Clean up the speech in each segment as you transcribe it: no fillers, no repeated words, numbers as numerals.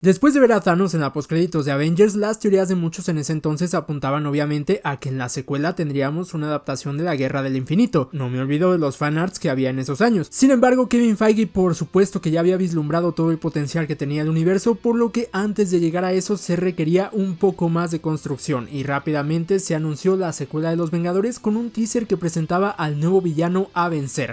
Después de ver a Thanos en la postcréditos de Avengers, las teorías de muchos en ese entonces apuntaban obviamente a que en la secuela tendríamos una adaptación de la Guerra del Infinito. No me olvido de los fanarts que había en esos años. Sin embargo, Kevin Feige por supuesto que ya había vislumbrado todo el potencial que tenía el universo, por lo que antes de llegar a eso se requería un poco más de construcción y rápidamente se anunció la secuela de Los Vengadores con un teaser que presentaba al nuevo villano a vencer.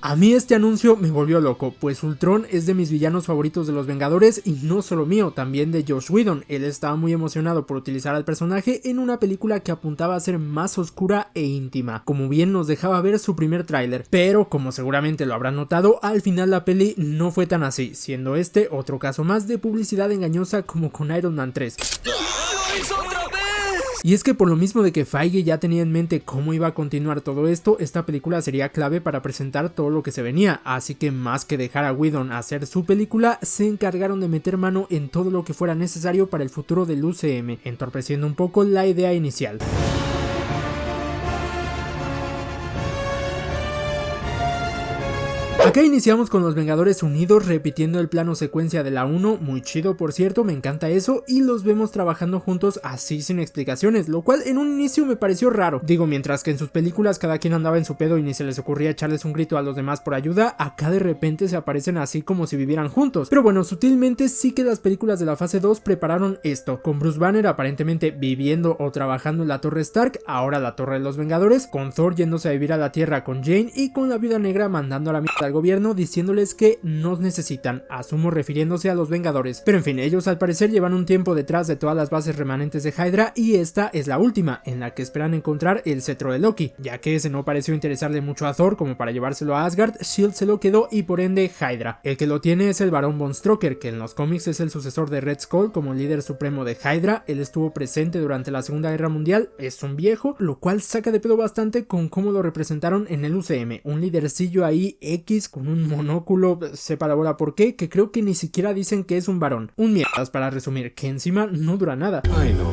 A mí este anuncio me volvió loco, pues Ultron es de mis villanos favoritos de los Vengadores y no solo mío, también de Joss Whedon. Él estaba muy emocionado por utilizar al personaje en una película que apuntaba a ser más oscura e íntima, como bien nos dejaba ver su primer tráiler, pero como seguramente lo habrán notado, al final la peli no fue tan así, siendo este otro caso más de publicidad engañosa como con Iron Man 3. Y es que por lo mismo de que Feige ya tenía en mente cómo iba a continuar todo esto, esta película sería clave para presentar todo lo que se venía, así que más que dejar a Whedon hacer su película, se encargaron de meter mano en todo lo que fuera necesario para el futuro del UCM, entorpeciendo un poco la idea inicial. Acá iniciamos con los Vengadores unidos repitiendo el plano secuencia de la 1, muy chido por cierto, me encanta eso, y los vemos trabajando juntos así sin explicaciones, lo cual en un inicio me pareció raro. Digo, mientras que en sus películas cada quien andaba en su pedo y ni se les ocurría echarles un grito a los demás por ayuda, acá de repente se aparecen así como si vivieran juntos. Pero bueno, sutilmente sí que las películas de la fase 2 prepararon esto, con Bruce Banner aparentemente viviendo o trabajando en la Torre Stark, ahora la Torre de los Vengadores, con Thor yéndose a vivir a la Tierra con Jane y con la Viuda Negra mandando a la mierda al gobierno diciéndoles que nos necesitan, asumo refiriéndose a los Vengadores. Pero en fin, ellos al parecer llevan un tiempo detrás de todas las bases remanentes de Hydra y esta es la última, en la que esperan encontrar el cetro de Loki, ya que ese no pareció interesarle mucho a Thor como para llevárselo a Asgard, S.H.I.E.L.D. se lo quedó y por ende Hydra. El que lo tiene es el Barón Von Strucker, que en los cómics es el sucesor de Red Skull como líder supremo de Hydra. Él estuvo presente durante la Segunda Guerra Mundial, es un viejo, lo cual saca de pedo bastante con cómo lo representaron en el UCM, un lidercillo ahí X con un monóculo, sepa la bola por qué, que creo que ni siquiera dicen que es un varón. Un mierdas para resumir, que encima no dura nada. Ay no,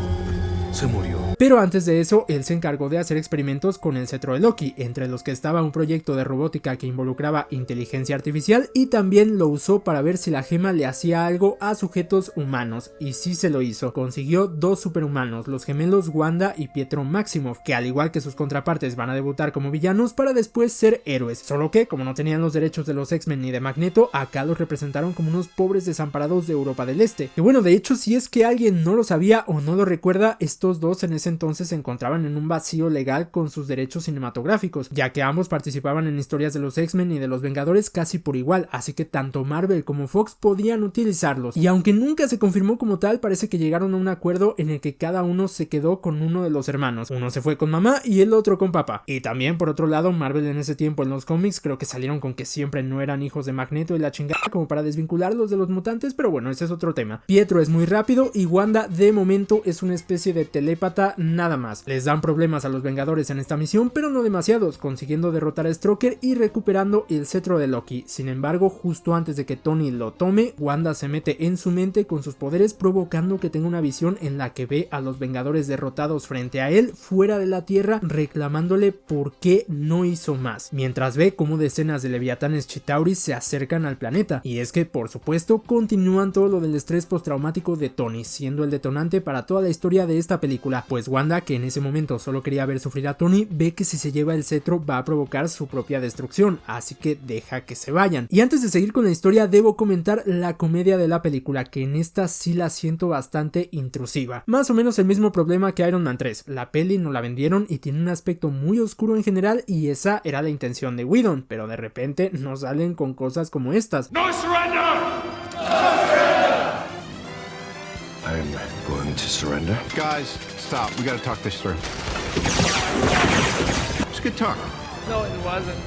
se murió. Pero antes de eso, él se encargó de hacer experimentos con el cetro de Loki, entre los que estaba un proyecto de robótica que involucraba inteligencia artificial y también lo usó para ver si la gema le hacía algo a sujetos humanos, y sí se lo hizo. Consiguió 2 superhumanos, los gemelos Wanda y Pietro Maximoff, que al igual que sus contrapartes van a debutar como villanos para después ser héroes, solo que como no tenían los derechos de los X-Men ni de Magneto, acá los representaron como unos pobres desamparados de Europa del Este. Y bueno, de hecho, si es que alguien no lo sabía o no lo recuerda, estos dos en ese entonces se encontraban en un vacío legal con sus derechos cinematográficos, ya que ambos participaban en historias de los X-Men y de los Vengadores casi por igual, así que tanto Marvel como Fox podían utilizarlos, y aunque nunca se confirmó como tal, parece que llegaron a un acuerdo en el que cada uno se quedó con uno de los hermanos, uno se fue con mamá y el otro con papá. Y también por otro lado, Marvel en ese tiempo en los cómics creo que salieron con que siempre no eran hijos de Magneto y la chingada como para desvincularlos de los mutantes, pero bueno, ese es otro tema. Pietro es muy rápido y Wanda de momento es una especie de telépata nada más. Les dan problemas a los Vengadores en esta misión, pero no demasiados, consiguiendo derrotar a Strucker y recuperando el cetro de Loki. Sin embargo, justo antes de que Tony lo tome, Wanda se mete en su mente con sus poderes, provocando que tenga una visión en la que ve a los Vengadores derrotados frente a él, fuera de la Tierra, reclamándole por qué no hizo más, mientras ve cómo decenas de leviatanes Chitauris se acercan al planeta. Y es que, por supuesto, continúan todo lo del estrés postraumático de Tony, siendo el detonante para toda la historia de esta película, pues Wanda, que en ese momento solo quería ver sufrir a Tony, ve que si se lleva el cetro va a provocar su propia destrucción, así que deja que se vayan. Y antes de seguir con la historia, debo comentar la comedia de la película, que en esta sí la siento bastante intrusiva. Más o menos el mismo problema que Iron Man 3, la peli no la vendieron y tiene un aspecto muy oscuro en general, y esa era la intención de Whedon, pero de repente nos salen con cosas como estas. No surrender! I'm going to surrender. Guys, stop. We gotta talk this through. It's good talk. No, it wasn't.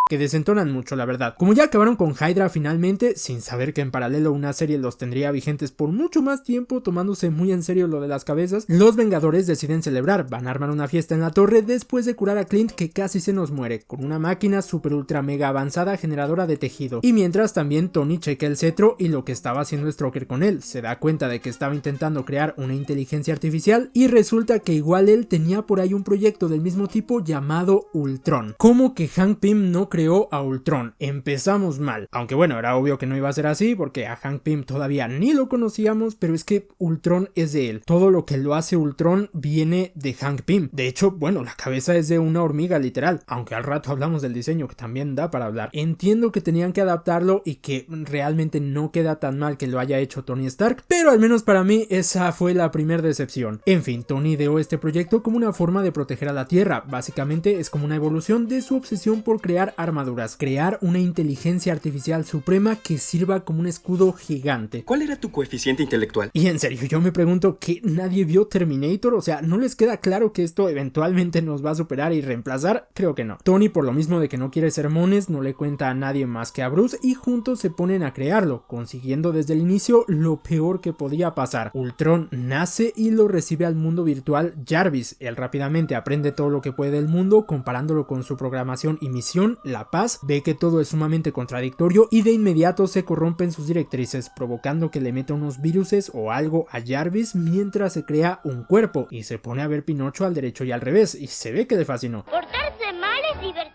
que desentonan mucho, la verdad. Como ya acabaron con Hydra finalmente, sin saber que en paralelo una serie los tendría vigentes por mucho más tiempo, tomándose muy en serio lo de las cabezas, los Vengadores deciden celebrar. Van a armar una fiesta en la torre después de curar a Clint, que casi se nos muere, con una máquina super ultra mega avanzada generadora de tejido. Y mientras también Tony checa el cetro y lo que estaba haciendo Strucker con él. Se da cuenta de que estaba intentando crear una inteligencia artificial y resulta que igual él tenía por ahí un proyecto del mismo tipo llamado Ultron. ¿Cómo que Hank Pym no creó a Ultron? Empezamos mal. Aunque bueno, era obvio que no iba a ser así porque a Hank Pym todavía ni lo conocíamos, pero es que Ultron es de él. Todo lo que lo hace Ultron viene de Hank Pym. De hecho, bueno, la cabeza es de una hormiga literal, aunque al rato hablamos del diseño que también da para hablar. Entiendo que tenían que adaptarlo y que realmente no queda tan mal que lo haya hecho Tony Stark, pero al menos para mí esa fue la primera decepción. En fin, Tony ideó este proyecto como una forma de proteger a la Tierra. Básicamente es como una evolución de su obsesión por crear armaduras, crear una inteligencia artificial suprema que sirva como un escudo gigante. ¿Cuál era tu coeficiente intelectual? Y en serio, yo me pregunto que nadie vio Terminator, o sea, ¿no les queda claro que esto eventualmente nos va a superar y reemplazar? Creo que no. Tony, por lo mismo de que no quiere sermones, no le cuenta a nadie más que a Bruce y juntos se ponen a crearlo, consiguiendo desde el inicio lo peor que podía pasar. Ultron nace y lo recibe al mundo virtual Jarvis. Él rápidamente aprende todo lo que puede del mundo, comparándolo con su programación y misión, la paz, ve que todo es sumamente contradictorio y de inmediato se corrompen sus directrices, provocando que le meta unos viruses o algo a Jarvis mientras se crea un cuerpo y se pone a ver Pinocho al derecho y al revés y se ve que le fascinó. Portarse mal es divertido.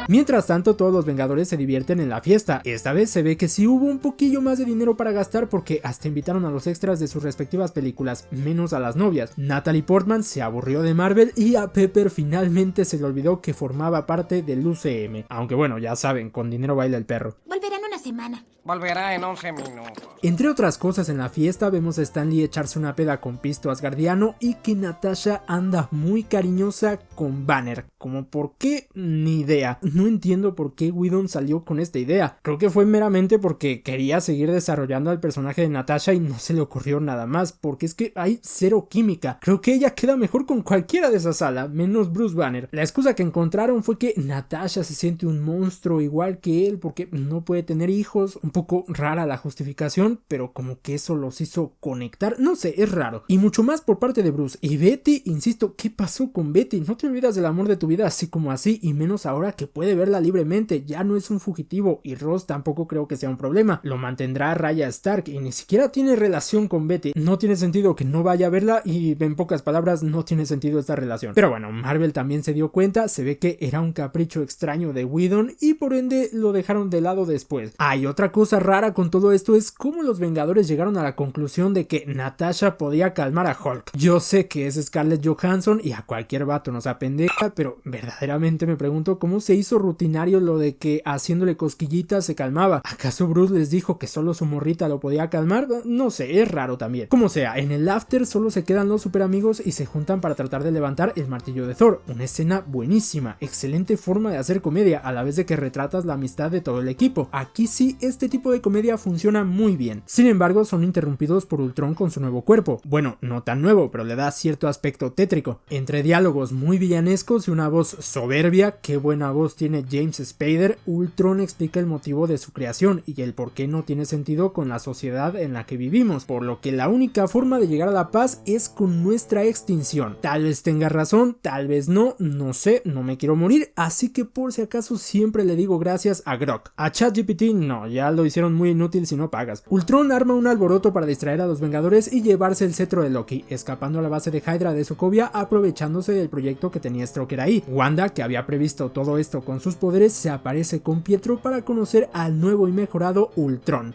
Mientras tanto, todos los Vengadores se divierten en la fiesta. Esta vez se ve que sí hubo un poquillo más de dinero para gastar porque hasta invitaron a los extras de sus respectivas películas, menos a las novias. Natalie Portman se aburrió de Marvel y a Pepper finalmente se le olvidó que formaba parte del UCM. Aunque bueno, ya saben, con dinero baila el perro. Volverá en una semana. Volverá en 11 minutos. Entre otras cosas, en la fiesta vemos a Stan Lee echarse una peda con Pisto Asgardiano y que Natasha anda muy cariñosa con Banner. Como por qué, ni idea. No entiendo por qué Whedon salió con esta idea. Creo que fue meramente porque quería seguir desarrollando al personaje de Natasha y no se le ocurrió nada más, porque es que hay cero química. Creo que ella queda mejor con cualquiera de esa sala, menos Bruce Banner. La excusa que encontraron fue que Natasha se siente un monstruo igual que él porque no puede tener hijos. Un poco rara la justificación, pero como que eso los hizo conectar. No sé, es raro. Y mucho más por parte de Bruce. Y Betty, insisto, ¿qué pasó con Betty? No te olvidas del amor de tu vida así como así, y menos ahora que puede verla libremente. Ya no es un fugitivo, y Ross tampoco creo que sea un problema. Lo mantendrá a raya Stark y ni siquiera tiene relación con Betty. No tiene sentido que no vaya a verla y en pocas palabras no tiene sentido esta relación. Pero bueno, Marvel también se dio cuenta, se ve que era un capricho extraño de Whedon y por ende lo dejaron de lado después. Hay otra cosa rara con todo esto es cómo los Vengadores llegaron a la conclusión de que Natasha podía calmar a Hulk. Yo sé que es Scarlett Johansson y a cualquier vato nos apendeja, pero verdaderamente me pregunto cómo se hizo rutinario lo de que haciéndole cosquillitas se calmaba. ¿Acaso Bruce les dijo que solo su morrita lo podía calmar? No sé, es raro también. Como sea, en el after solo se quedan los super amigos y se juntan para tratar de levantar el martillo de Thor. Una escena buenísima, excelente forma de hacer comedia a la vez de que retratas la amistad de todo el equipo. Aquí sí, este tipo de comedia funciona muy bien. Sin embargo, son interrumpidos por Ultron con su nuevo cuerpo. Bueno, no tan nuevo, pero le da cierto aspecto tétrico. Entre diálogos muy villanescos y una voz soberbia, qué buena voz tiene James Spader, Ultron explica el motivo de su creación y el por qué no tiene sentido con la sociedad en la que vivimos, por lo que la única forma de llegar a la paz es con nuestra extinción. Tal vez tenga razón, tal vez no, no sé, no me quiero morir, así que por si acaso siempre le digo gracias a Grok. A ChatGPT no, ya lo hicieron muy inútil si no pagas. Ultron arma un alboroto para distraer a los Vengadores y llevarse el cetro de Loki, escapando a la base de Hydra de Sokovia, aprovechándose del proyecto que tenía Strucker ahí. Wanda, que había previsto todo esto con sus poderes, se aparece con Pietro para conocer al nuevo y mejorado Ultron.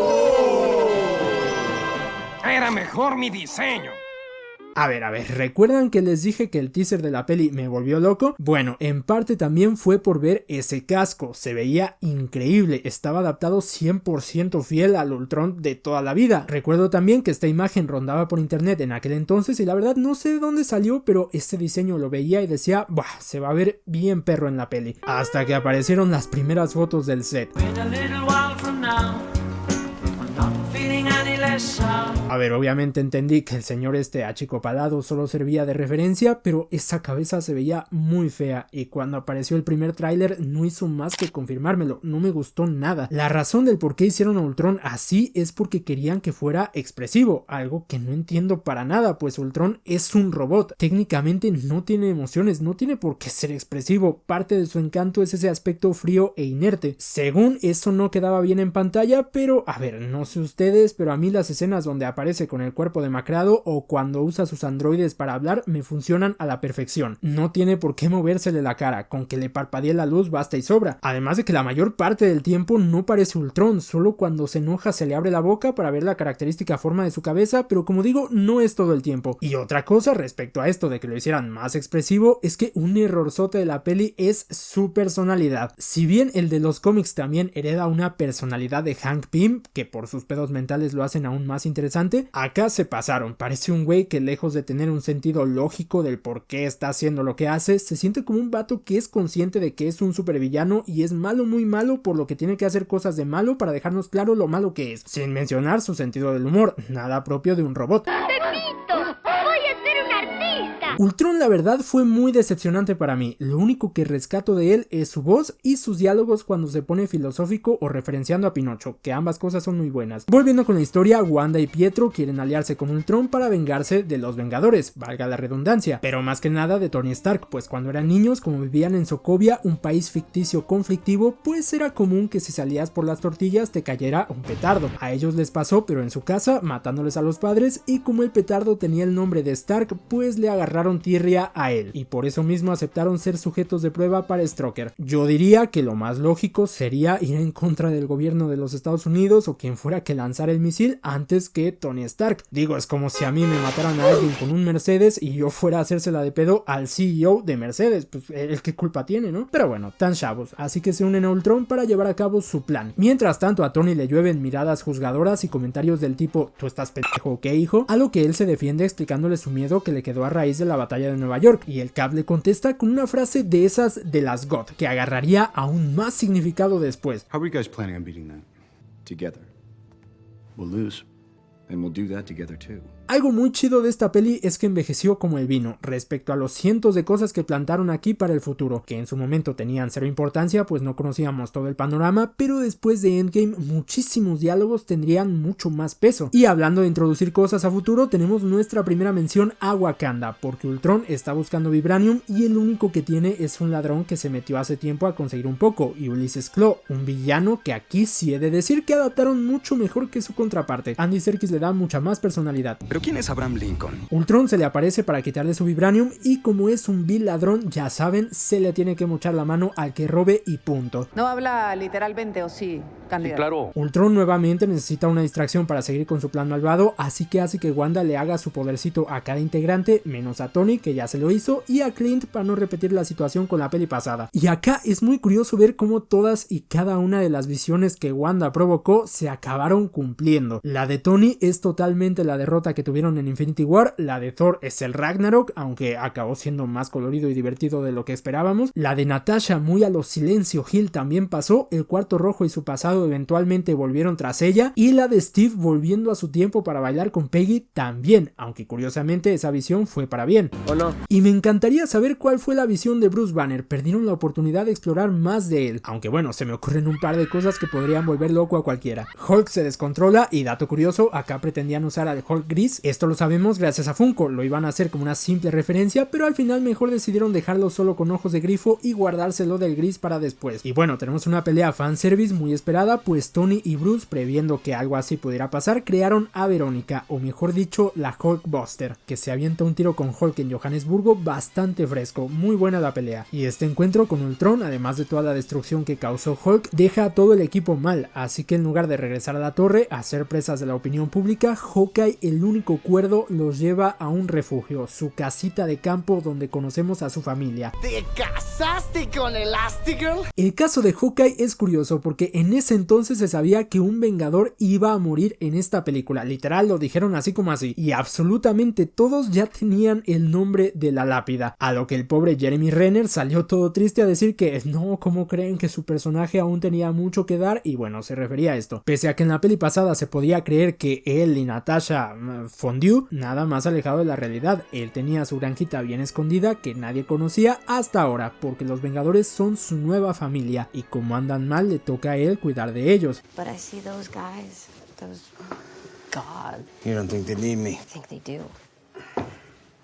Era mejor mi diseño. A ver, ¿recuerdan que les dije que el teaser de la peli me volvió loco? Bueno, en parte también fue por ver ese casco, se veía increíble, estaba adaptado 100% fiel al Ultron de toda la vida. Recuerdo también que esta imagen rondaba por internet en aquel entonces y la verdad no sé de dónde salió, pero este diseño lo veía y decía, ¡buah! Se va a ver bien perro en la peli. Hasta que aparecieron las primeras fotos del set. A ver, obviamente entendí que el señor achicopalado solo servía de referencia, pero esa cabeza se veía muy fea y cuando apareció el primer tráiler no hizo más que confirmármelo, no me gustó nada. La razón del por qué hicieron a Ultron así es porque querían que fuera expresivo, algo que no entiendo para nada, pues Ultron es un robot, técnicamente no tiene emociones, no tiene por qué ser expresivo, parte de su encanto es ese aspecto frío e inerte. Según eso no quedaba bien en pantalla, pero a ver, no sé ustedes, pero a mí las escenas donde aparece con el cuerpo demacrado o cuando usa sus androides para hablar me funcionan a la perfección. No tiene por qué movérsele la cara, con que le parpadee la luz basta y sobra. Además de que la mayor parte del tiempo no parece Ultron, solo cuando se enoja se le abre la boca para ver la característica forma de su cabeza, pero como digo, no es todo el tiempo. Y otra cosa respecto a esto de que lo hicieran más expresivo es que un errorzote de la peli es su personalidad. Si bien el de los cómics también hereda una personalidad de Hank Pym, que por sus pedos mentales lo hacen aún más interesante, acá se pasaron. Parece un güey que lejos de tener un sentido lógico del por qué está haciendo lo que hace, se siente como un vato que es consciente de que es un supervillano y es malo, muy malo, por lo que tiene que hacer cosas de malo para dejarnos claro lo malo que es, sin mencionar su sentido del humor, nada propio de un robot. ¡Pepito! ¡Voy a ser un artista! Ultron la verdad fue muy decepcionante para mí, lo único que rescato de él es su voz y sus diálogos cuando se pone filosófico o referenciando a Pinocho, que ambas cosas son muy buenas. Volviendo con la historia, Wanda y Pietro quieren aliarse con Ultron para vengarse de los Vengadores, valga la redundancia, pero más que nada de Tony Stark, pues cuando eran niños, como vivían en Sokovia, un país ficticio conflictivo, pues era común que si salías por las tortillas te cayera un petardo. A ellos les pasó, pero en su casa, matándoles a los padres, y como el petardo tenía el nombre de Stark, pues le agarraron tirria a él, y por eso mismo aceptaron ser sujetos de prueba para Strucker. Yo diría que lo más lógico sería ir en contra del gobierno de los Estados Unidos o quien fuera que lanzara el misil antes que Tony Stark. Digo, es como si a mí me mataran a alguien con un Mercedes y yo fuera a hacérsela de pedo al CEO de Mercedes, pues el que culpa tiene, ¿no? Pero bueno, tan chavos, así que se unen a Ultron para llevar a cabo su plan. Mientras tanto a Tony le llueven miradas juzgadoras y comentarios del tipo ¿tú estás pendejo o qué, hijo? A lo que él se defiende explicándole su miedo que le quedó a raíz de la batalla de Nueva York, y el Cap le contesta con una frase de esas de las GOT que agarraría aún más significado después. How are you guys planning on beating that? Together. We'll lose. And we'll do that together too. Algo muy chido de esta peli es que envejeció como el vino, respecto a los cientos de cosas que plantaron aquí para el futuro, que en su momento tenían cero importancia pues no conocíamos todo el panorama, pero después de Endgame muchísimos diálogos tendrían mucho más peso. Y hablando de introducir cosas a futuro, tenemos nuestra primera mención a Wakanda, porque Ultron está buscando Vibranium y el único que tiene es un ladrón que se metió hace tiempo a conseguir un poco, y Ulysses Klaue, un villano que aquí sí he de decir que adaptaron mucho mejor que su contraparte. Andy Serkis le da mucha más personalidad. ¿Pero quién es Abraham Lincoln? Ultron se le aparece para quitarle su Vibranium y como es un vil ladrón, ya saben, se le tiene que mochar la mano al que robe y punto. No habla literalmente, ¿o sí, candidato? Claro. Ultron nuevamente necesita una distracción para seguir con su plan malvado, así que hace que Wanda le haga su podercito a cada integrante, menos a Tony, que ya se lo hizo, y a Clint para no repetir la situación con la peli pasada. Y acá es muy curioso ver cómo todas y cada una de las visiones que Wanda provocó se acabaron cumpliendo. La de Tony es totalmente la derrota que tuvieron en Infinity War, la de Thor es el Ragnarok, aunque acabó siendo más colorido y divertido de lo que esperábamos, la de Natasha muy a lo Silencio Hill también pasó, el Cuarto Rojo y su pasado eventualmente volvieron tras ella, y la de Steve volviendo a su tiempo para bailar con Peggy también, aunque curiosamente esa visión fue para bien. ¿O no? Y me encantaría saber cuál fue la visión de Bruce Banner, perdieron la oportunidad de explorar más de él, aunque bueno, se me ocurren un par de cosas que podrían volver loco a cualquiera. Hulk se descontrola y dato curioso, acá pretendían usar al Hulk gris, esto lo sabemos gracias a Funko, lo iban a hacer como una simple referencia, pero al final mejor decidieron dejarlo solo con ojos de grifo y guardárselo del gris para después. Y bueno, tenemos una pelea fanservice muy esperada, pues Tony y Bruce, previendo que algo así pudiera pasar, crearon a Verónica, o mejor dicho, la Hulkbuster, que se avienta un tiro con Hulk en Johannesburgo bastante fresco, muy buena la pelea. Y este encuentro con Ultron, además de toda la destrucción que causó Hulk, deja a todo el equipo mal, así que en lugar de regresar a la torre a ser presas de la opinión pública, Hawkeye, el único cuerdo, los lleva a un refugio, su casita de campo donde conocemos a su familia. ¿Te casaste con Elastigirl? El caso de Hawkeye es curioso porque en ese ese entonces se sabía que un Vengador iba a morir en esta película, literal lo dijeron así como así, y absolutamente todos ya tenían el nombre de la lápida, a lo que el pobre Jeremy Renner salió todo triste a decir que no, ¿cómo creen que su personaje aún tenía mucho que dar? Y bueno, se refería a esto, pese a que en la peli pasada se podía creer que él y Natasha fondue, nada más alejado de la realidad. Él tenía su granjita bien escondida que nadie conocía hasta ahora, porque los Vengadores son su nueva familia y como andan mal le toca a él cuidar de ellos. But I see those guys, God, You don't think they need me? I think they do,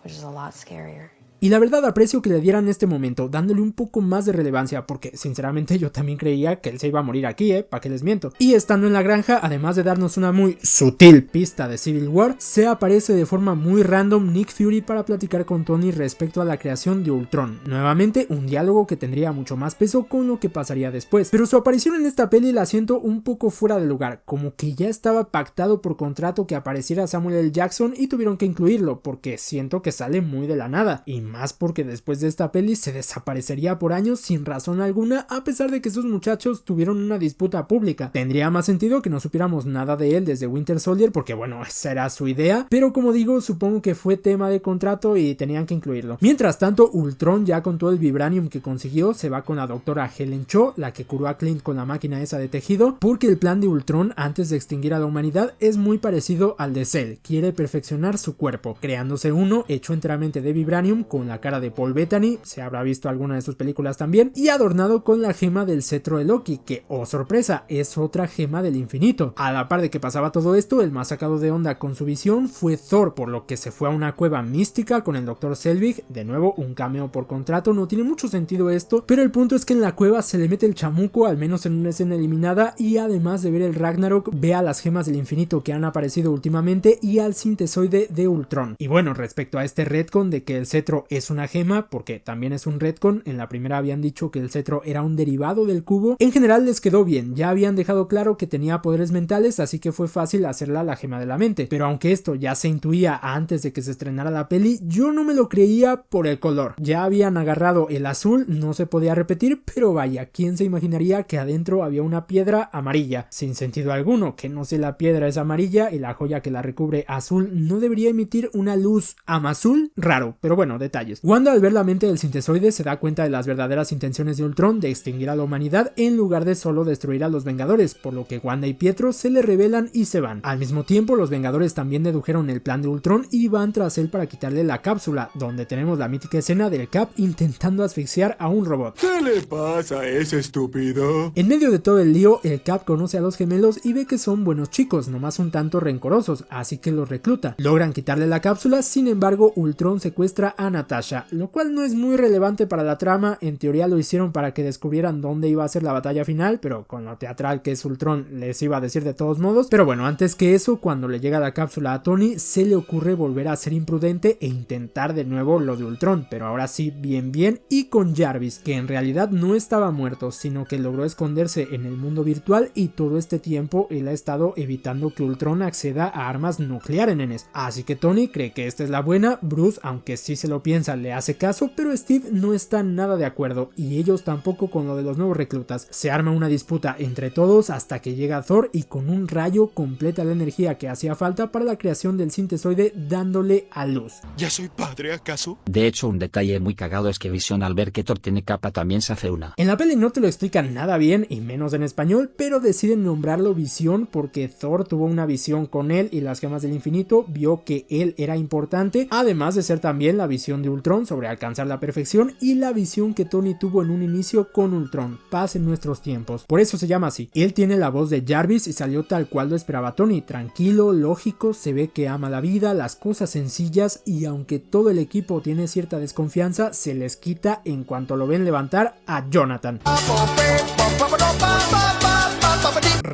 which is a lot scarier. Y la verdad aprecio que le dieran este momento, dándole un poco más de relevancia, porque sinceramente yo también creía que él se iba a morir aquí, ¿para qué les miento? Y estando en la granja, además de darnos una muy sutil pista de Civil War, se aparece de forma muy random Nick Fury para platicar con Tony respecto a la creación de Ultron. Nuevamente, un diálogo que tendría mucho más peso con lo que pasaría después, pero su aparición en esta peli la siento un poco fuera de lugar, como que ya estaba pactado por contrato que apareciera Samuel L. Jackson y tuvieron que incluirlo, porque siento que sale muy de la nada, y más porque después de esta peli se desaparecería por años sin razón alguna, a pesar de que sus muchachos tuvieron una disputa pública. Tendría más sentido que no supiéramos nada de él desde Winter Soldier, porque bueno, esa era su idea, pero como digo, supongo que fue tema de contrato y tenían que incluirlo. Mientras tanto, Ultron, ya con todo el vibranium que consiguió, se va con la doctora Helen Cho, la que curó a Clint con la máquina esa de tejido, porque el plan de Ultron antes de extinguir a la humanidad es muy parecido al de Cell. Quiere perfeccionar su cuerpo, creándose uno hecho enteramente de vibranium con la cara de Paul Bettany, se habrá visto alguna de sus películas también, y adornado con la gema del cetro de Loki, que, oh sorpresa, es otra gema del infinito. A la par de que pasaba todo esto, el más sacado de onda con su visión fue Thor, por lo que se fue a una cueva mística con el Dr. Selvig, de nuevo un cameo por contrato, no tiene mucho sentido esto, pero el punto es que en la cueva se le mete el chamuco, al menos en una escena eliminada, y además de ver el Ragnarok, ve a las gemas del infinito que han aparecido últimamente y al sintesoide de Ultron. Y bueno, respecto a este retcon de que el cetro es una gema, porque también es un retcon, en la primera habían dicho que el cetro era un derivado del cubo, en general les quedó bien, ya habían dejado claro que tenía poderes mentales, así que fue fácil hacerla la gema de la mente, pero aunque esto ya se intuía antes de que se estrenara la peli, yo no me lo creía por el color. Ya habían agarrado el azul, no se podía repetir, pero vaya, ¿quién se imaginaría que adentro había una piedra amarilla? Sin sentido alguno, que no sé, la piedra es amarilla y la joya que la recubre azul no debería emitir una luz amazul, raro, pero bueno, detalles. Wanda, al ver la mente del sintesoide, se da cuenta de las verdaderas intenciones de Ultron de extinguir a la humanidad en lugar de solo destruir a los Vengadores, por lo que Wanda y Pietro se le rebelan y se van. Al mismo tiempo, los Vengadores también dedujeron el plan de Ultron y van tras él para quitarle la cápsula, donde tenemos la mítica escena del Cap intentando asfixiar a un robot. ¿Qué le pasa a ese estúpido? En medio de todo el lío, el Cap conoce a los gemelos y ve que son buenos chicos, nomás un tanto rencorosos, así que los recluta. Logran quitarle la cápsula, sin embargo, Ultron secuestra a Natasha, lo cual no es muy relevante para la trama. En teoría lo hicieron para que descubrieran dónde iba a ser la batalla final, pero con lo teatral que es Ultron les iba a decir de todos modos. Pero bueno, antes que eso, cuando le llega la cápsula a Tony, se le ocurre volver a ser imprudente e intentar de nuevo lo de Ultron, pero ahora sí bien y con Jarvis, que en realidad no estaba muerto, sino que logró esconderse en el mundo virtual y todo este tiempo él ha estado evitando que Ultron acceda a armas nucleares, nenes. Así que Tony cree que esta es la buena, Bruce, aunque sí se lo piensa, le hace caso, pero Steve no está nada de acuerdo y ellos tampoco con lo de los nuevos reclutas. Se arma una disputa entre todos hasta que llega Thor y con un rayo completa la energía que hacía falta para la creación del sintesoide, dándole a luz. ¿Ya soy padre acaso? De hecho, un detalle muy cagado es que Vision, al ver que Thor tiene capa, también se hace una. En la peli no te lo explican nada bien y menos en español, pero deciden nombrarlo Visión porque Thor tuvo una visión con él y las gemas del infinito, vio que él era importante, además de ser también la visión de Ultron sobre alcanzar la perfección y la visión que Tony tuvo en un inicio con Ultron, paz en nuestros tiempos. Por eso se llama así. Él tiene la voz de Jarvis y salió tal cual lo esperaba Tony, tranquilo, lógico, se ve que ama la vida, las cosas sencillas y aunque todo el equipo tiene cierta desconfianza, se les quita en cuanto lo ven levantar a Jonathan.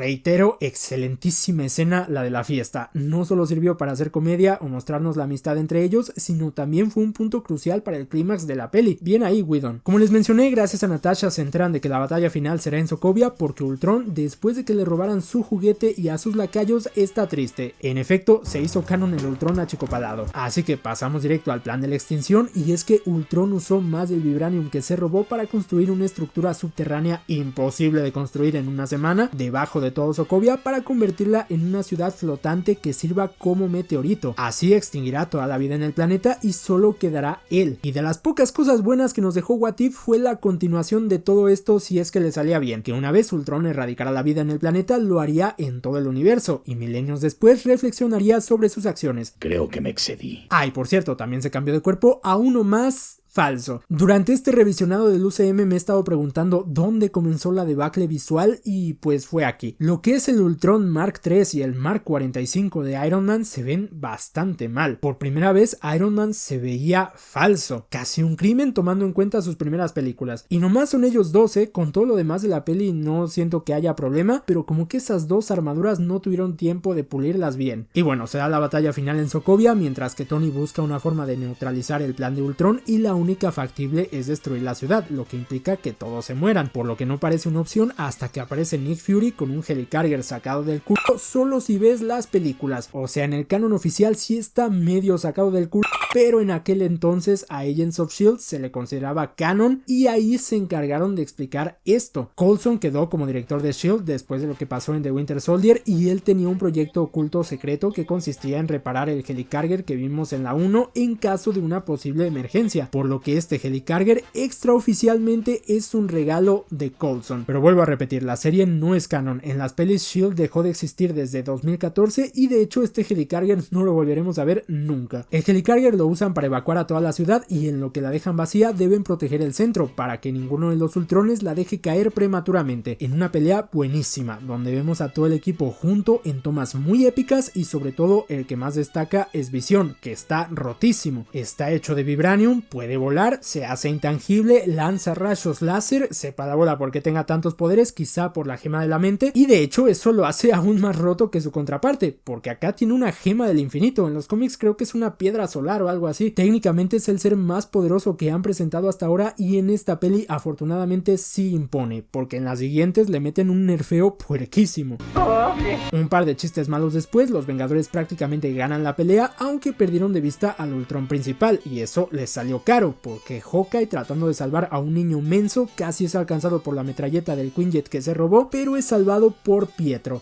reitero, excelentísima escena la de la fiesta. No solo sirvió para hacer comedia o mostrarnos la amistad entre ellos, sino también fue un punto crucial para el clímax de la peli. Bien ahí, Whedon. Como les mencioné, gracias a Natasha se enteran de que la batalla final será en Sokovia porque Ultron, después de que le robaran su juguete y a sus lacayos, está triste. En efecto, se hizo canon el Ultron achicopalado. Así que pasamos directo al plan de la extinción, y es que Ultron usó más del vibranium que se robó para construir una estructura subterránea imposible de construir en una semana debajo de todo Sokovia para convertirla en una ciudad flotante que sirva como meteorito. Así extinguirá toda la vida en el planeta y solo quedará él. Y de las pocas cosas buenas que nos dejó What If fue la continuación de todo esto si es que le salía bien, que una vez Ultron erradicara la vida en el planeta lo haría en todo el universo y milenios después reflexionaría sobre sus acciones. Creo que me excedí. Ah, y por cierto, también se cambió de cuerpo a uno más falso. Durante este revisionado del UCM me he estado preguntando dónde comenzó la debacle visual y pues fue aquí. Lo que es el Ultron Mark III y el Mark 45 de Iron Man se ven bastante mal. Por primera vez Iron Man se veía falso, casi un crimen tomando en cuenta sus primeras películas. Y nomás son ellos dos, con todo lo demás de la peli no siento que haya problema, pero como que esas dos armaduras no tuvieron tiempo de pulirlas bien. Y bueno, se da la batalla final en Sokovia mientras que Tony busca una forma de neutralizar el plan de Ultron y la única factible es destruir la ciudad, lo que implica que todos se mueran, por lo que no parece una opción hasta que aparece Nick Fury con un helicarrier sacado del culo solo si ves las películas. O sea, en el canon oficial sí está medio sacado del culo, pero en aquel entonces a Agents of S.H.I.E.L.D. se le consideraba canon y ahí se encargaron de explicar esto. Coulson quedó como director de S.H.I.E.L.D. después de lo que pasó en The Winter Soldier y él tenía un proyecto oculto secreto que consistía en reparar el helicarrier que vimos en la 1 en caso de una posible emergencia, por lo que este helicarrier extraoficialmente es un regalo de Coulson. Pero vuelvo a repetir, la serie no es canon. En las pelis S.H.I.E.L.D. dejó de existir desde 2014 y de hecho este helicarrier no lo volveremos a ver nunca. El helicarrier lo usan para evacuar a toda la ciudad y en lo que la dejan vacía deben proteger el centro para que ninguno de los Ultrones la deje caer prematuramente. En una pelea buenísima donde vemos a todo el equipo junto en tomas muy épicas y sobre todo el que más destaca es Visión, que está rotísimo. Está hecho de vibranium, puede volar, se hace intangible, lanza rayos láser, sepa la bola porque tenga tantos poderes, quizá por la gema de la mente, y de hecho eso lo hace aún más roto que su contraparte, porque acá tiene una gema del infinito. En los cómics creo que es una piedra solar o algo así. Técnicamente es el ser más poderoso que han presentado hasta ahora y en esta peli afortunadamente sí impone, porque en las siguientes le meten un nerfeo puerquísimo. Un par de chistes malos después, los Vengadores prácticamente ganan la pelea, aunque perdieron de vista al Ultron principal y eso les salió caro, porque Hawkeye, tratando de salvar a un niño menso, casi es alcanzado por la metralleta del Quinjet que se robó, pero es salvado por Pietro.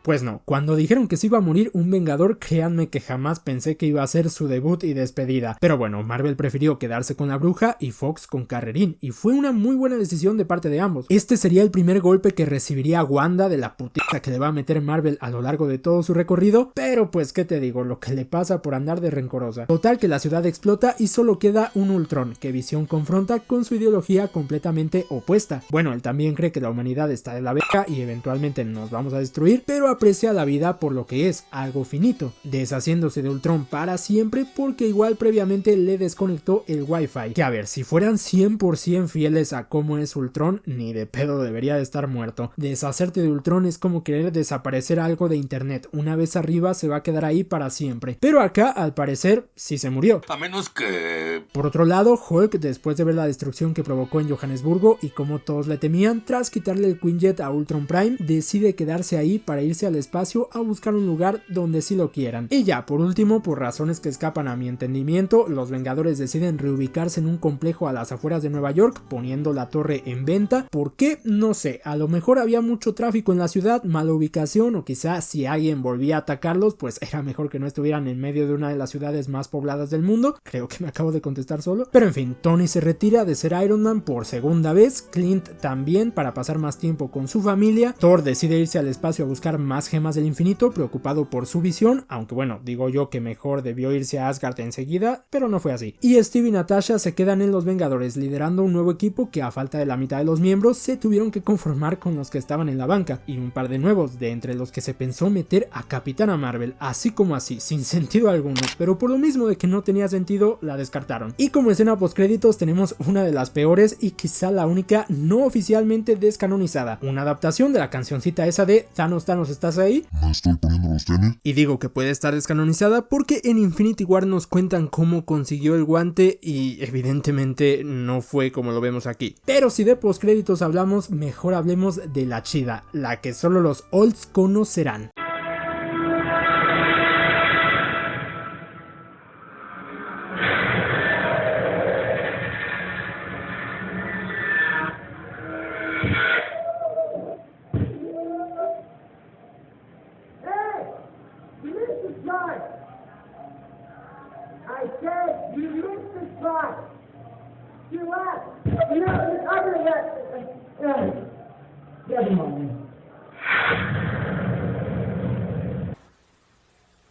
Pues no, cuando dijeron que se iba a morir un Vengador, créanme que jamás pensé que iba a ser su debut y despedida. Pero bueno, Marvel prefirió quedarse con la bruja y Fox con Carrerín, y fue una muy buena decisión de parte de ambos. Este sería el primer golpe que recibiría Wanda de la putiza que le va a meter Marvel a lo largo de todo su recorrido, pero pues qué te digo, lo que le pasa por andar de rencorosa. Total que la ciudad explota y solo queda un Ultron, que Visión confronta con su ideología completamente opuesta. Bueno, él también cree que la humanidad está de la verga y eventualmente nos vamos a destruir, pero aprecia la vida por lo que es, algo finito, deshaciéndose de Ultron para siempre porque igual previamente le desconectó el wifi, que a ver, si fueran 100% fieles a cómo es Ultron, ni de pedo debería de estar muerto. Deshacerte de Ultron es como querer desaparecer algo de internet, una vez arriba se va a quedar ahí para siempre, pero acá al parecer sí se murió. A menos que... Por otro lado, Hulk, después de ver la destrucción que provocó en Johannesburgo y como todos le temían, tras quitarle el Quinjet a Ultron Prime, decide quedarse ahí para irse al espacio a buscar un lugar donde sí lo quieran. Y ya, por último, por razones que escapan a mi entendimiento, los Vengadores deciden reubicarse en un complejo a las afueras de Nueva York, poniendo la torre en venta. ¿Por qué? No sé, a lo mejor había mucho tráfico en la ciudad, mala ubicación, o quizás si alguien volvía a atacarlos, pues era mejor que no estuvieran en medio de una de las ciudades más pobladas del mundo. Creo que me acabo de contestar solo. Pero en fin, Tony se retira de ser Iron Man por segunda vez, Clint también para pasar más tiempo con su familia, Thor decide irse al espacio a buscar más gemas del infinito preocupado por su visión, aunque bueno, digo yo que mejor debió irse a Asgard enseguida, pero no fue así. Y Steve y Natasha se quedan en los Vengadores liderando un nuevo equipo que a falta de la mitad de los miembros se tuvieron que conformar con los que estaban en la banca y un par de nuevos, de entre los que se pensó meter a Capitana Marvel, así como así, sin sentido alguno, pero por lo mismo de que no tenía sentido, la descartaron. Y como escena postcréditos tenemos una de las peores y quizá la única no oficialmente descanonizada, una adaptación de la cancioncita esa de Thanos, Thanos, ¿estás ahí? Me estoy poniendo los tenis. Y digo que puede estar descanonizada porque en Infinity War nos cuentan cómo consiguió el guante y evidentemente no fue como lo vemos aquí. Pero si de postcréditos hablamos, mejor hablemos de la chida, la que solo los olds conocerán.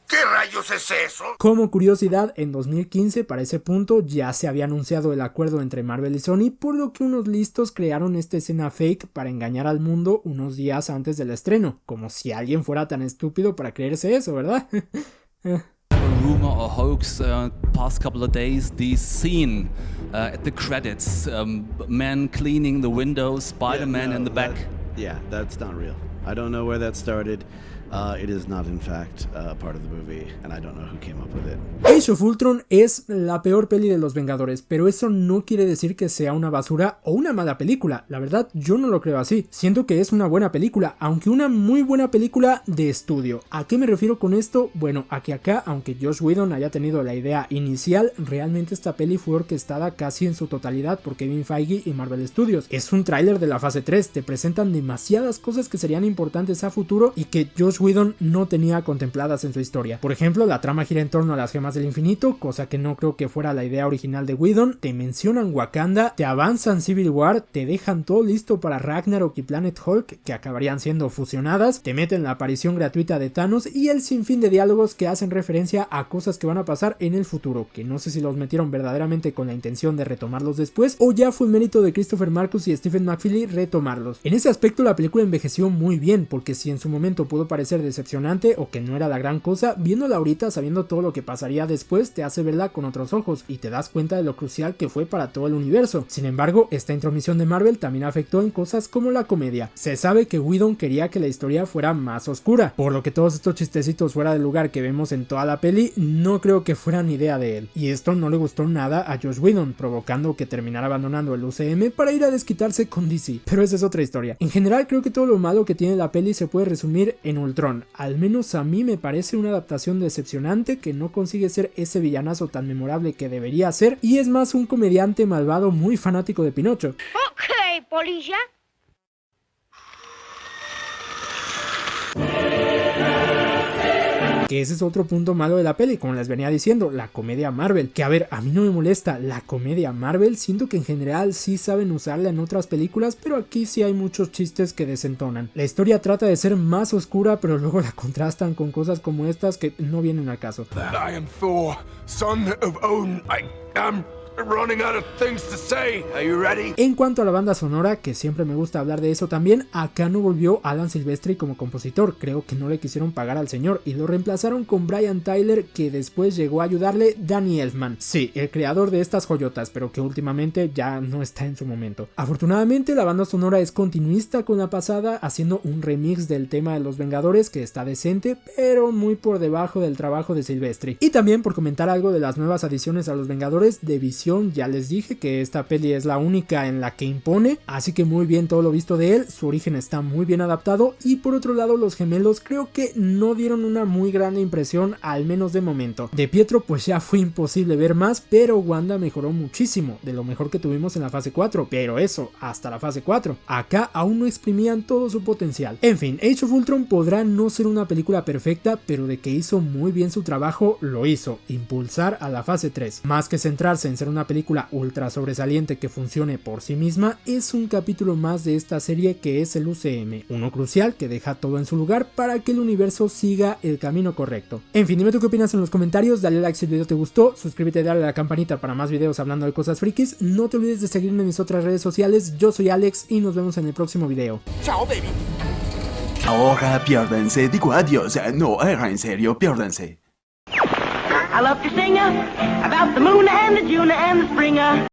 ¿Qué rayos es eso? Como curiosidad, en 2015 para ese punto ya se había anunciado el acuerdo entre Marvel y Sony, por lo que unos listos crearon esta escena fake para engañar al mundo unos días antes del estreno, como si alguien fuera tan estúpido para creerse eso, ¿verdad? Rumor or hoax past couple of days, the scene at the credits, man cleaning the windows, Spider-Man in the back. That's not real. I don't know where that started. It is not in fact part of the movie and I don't know who came up with it. Age of Ultron es la peor peli de los Vengadores, pero eso no quiere decir que sea una basura o una mala película. La verdad, yo no lo creo así. Siento que es una buena película, aunque una muy buena película de estudio. ¿A qué me refiero con esto? Bueno, a que acá, aunque Joss Whedon haya tenido la idea inicial, realmente esta peli fue orquestada casi en su totalidad por Kevin Feige y Marvel Studios. Es un tráiler de la fase 3, te presentan demasiadas cosas que serían importantes a futuro y que Joss Whedon no tenía contempladas en su historia. Por ejemplo, la trama gira en torno a las gemas del infinito, cosa que no creo que fuera la idea original de Whedon. Te mencionan Wakanda, te avanzan Civil War, te dejan todo listo para Ragnarok y Planet Hulk, que acabarían siendo fusionadas, te meten la aparición gratuita de Thanos y el sinfín de diálogos que hacen referencia a cosas que van a pasar en el futuro, que no sé si los metieron verdaderamente con la intención de retomarlos después o ya fue mérito de Christopher Marcus y Stephen McFeely retomarlos. En ese aspecto la película envejeció muy bien, porque si en su momento pudo parecer decepcionante o que no era la gran cosa, viéndola ahorita sabiendo todo lo que pasaría después te hace verla con otros ojos y te das cuenta de lo crucial que fue para todo el universo. Sin embargo, esta intromisión de Marvel también afectó en cosas como la comedia. Se sabe que Whedon quería que la historia fuera más oscura, por lo que todos estos chistecitos fuera de lugar que vemos en toda la peli no creo que fueran idea de él, y esto no le gustó nada a Joss Whedon, provocando que terminara abandonando el UCM para ir a desquitarse con DC, pero esa es otra historia. En general creo que todo lo malo que tiene la peli se puede resumir en Ultron. Al menos a mí me parece una adaptación decepcionante que no consigue ser ese villanazo tan memorable que debería ser y es más un comediante malvado muy fanático de Pinocho. Ok, polilla. Que ese es otro punto malo de la peli, como les venía diciendo, la comedia Marvel, que a ver, a mí no me molesta la comedia Marvel, siento que en general sí saben usarla en otras películas, pero aquí sí hay muchos chistes que desentonan. La historia trata de ser más oscura, pero luego la contrastan con cosas como estas que no vienen al caso. I am Thor, son of Odin. I am running out of things to say. Are you ready? En cuanto a la banda sonora, que siempre me gusta hablar de eso también, acá no volvió Alan Silvestri como compositor, creo que no le quisieron pagar al señor y lo reemplazaron con Brian Tyler, que después llegó a ayudarle Danny Elfman, sí, el creador de estas joyotas, pero que últimamente ya no está en su momento. Afortunadamente la banda sonora es continuista con la pasada, haciendo un remix del tema de los Vengadores que está decente, pero muy por debajo del trabajo de Silvestri. Y también por comentar algo de las nuevas adiciones a los Vengadores de Visión, ya les dije que esta peli es la única en la que impone, así que muy bien todo lo visto de él, su origen está muy bien adaptado y por otro lado los gemelos creo que no dieron una muy grande impresión, al menos de momento. De Pietro pues ya fue imposible ver más, pero Wanda mejoró muchísimo, de lo mejor que tuvimos en la fase 4, pero eso, hasta la fase 4. Acá aún no exprimían todo su potencial. En fin, Age of Ultron podrá no ser una película perfecta, pero de que hizo muy bien su trabajo, lo hizo, impulsar a la fase 3. Más que centrarse en ser una una película ultra sobresaliente que funcione por sí misma, es un capítulo más de esta serie que es el UCM, uno crucial que deja todo en su lugar para que el universo siga el camino correcto. En fin, dime tú qué opinas en los comentarios, dale like si el video te gustó, suscríbete y dale a la campanita para más videos hablando de cosas frikis, no te olvides de seguirme en mis otras redes sociales, yo soy Alex y nos vemos en el próximo video. Chao, baby. Ahora piérdense, digo adiós, no, era en serio, piérdense. I love to sing about the moon and the June and the springer.